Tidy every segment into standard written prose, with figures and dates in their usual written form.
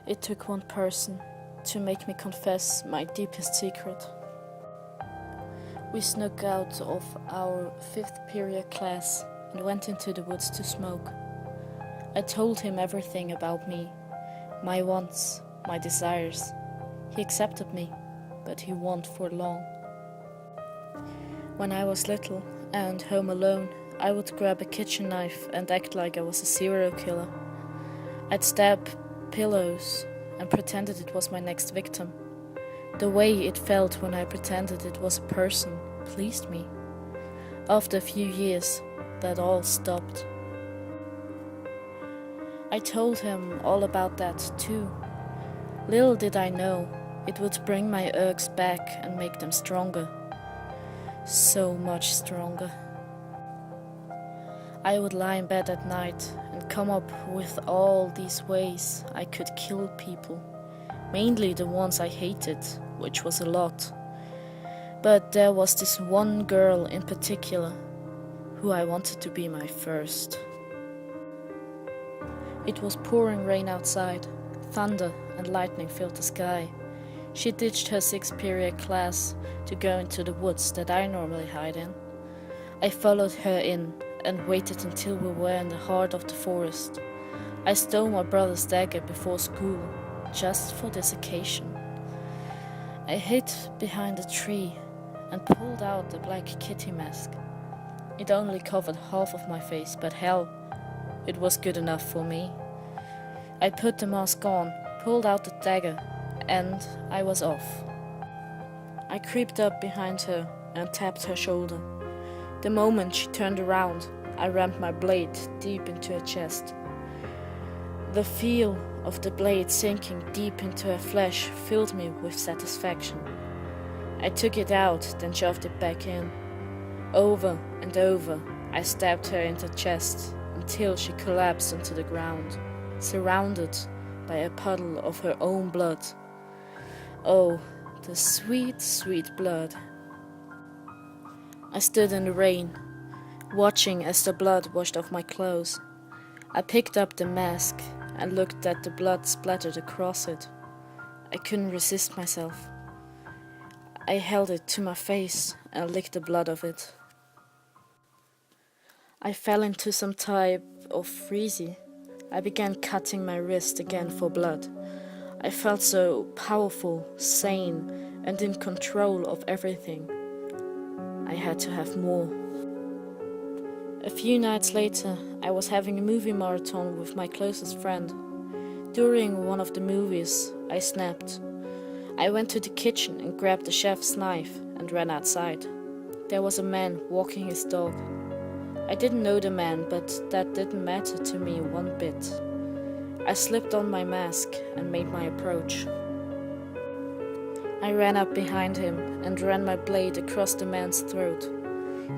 It took one person to make me confess my deepest secret. We snuck out of our 5th period class and went into the woods to smoke. I told him everything about me, my wants, my desires. He accepted me, but he won't for long. When I was little and home alone, I would grab a kitchen knife and act like I was a serial killer. I'd stab pillows and pretended it was my next victim. The way it felt when I pretended it was a person pleased me. After a few years, that all stopped. I told him all about that too. Little did I know, it would bring my urges back and make them stronger. So much stronger. I would lie in bed at night and come up with all these ways I could kill people, mainly the ones I hated, which was a lot. But there was this one girl in particular who I wanted to be my first. It was pouring rain outside, thunder and lightning filled the sky. She ditched her 6th period class to go into the woods that I normally hide in. I followed her in and waited until we were in the heart of the forest. I stole my brother's dagger before school, just for this occasion. I hid behind a tree and pulled out the black kitty mask. It only covered half of my face, but hell, it was good enough for me. I put the mask on, pulled out the dagger, and I was off. I creeped up behind her and tapped her shoulder. The moment she turned around, I rammed my blade deep into her chest. The feel of the blade sinking deep into her flesh filled me with satisfaction. I took it out, then shoved it back in. Over and over, I stabbed her in the chest until she collapsed onto the ground, surrounded by a puddle of her own blood. Oh, the sweet, sweet blood. I stood in the rain, watching as the blood washed off my clothes. I picked up the mask and looked at the blood splattered across it. I couldn't resist myself. I held it to my face and licked the blood of it. I fell into some type of freezy. I began cutting my wrist again for blood. I felt so powerful, sane, and in control of everything. I had to have more. A few nights later, I was having a movie marathon with my closest friend. During one of the movies, I snapped. I went to the kitchen and grabbed the chef's knife and ran outside. There was a man walking his dog. I didn't know the man, but that didn't matter to me one bit. I slipped on my mask and made my approach. I ran up behind him and ran my blade across the man's throat.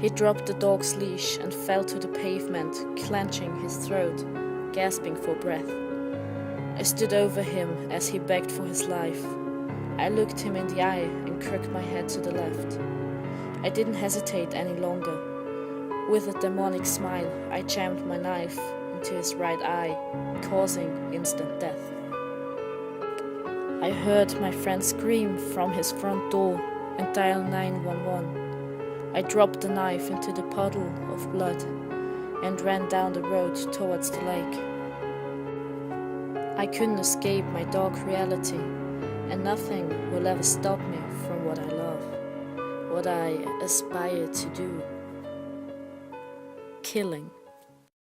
He dropped the dog's leash and fell to the pavement, clenching his throat, gasping for breath. I stood over him as he begged for his life. I looked him in the eye and crooked my head to the left. I didn't hesitate any longer. With a demonic smile, I jammed my knife into his right eye, causing instant death. I heard my friend scream from his front door and dial 911. I dropped the knife into the puddle of blood and ran down the road towards the lake. I couldn't escape my dark reality, and nothing will ever stop me from what I love, what I aspire to do. Killing.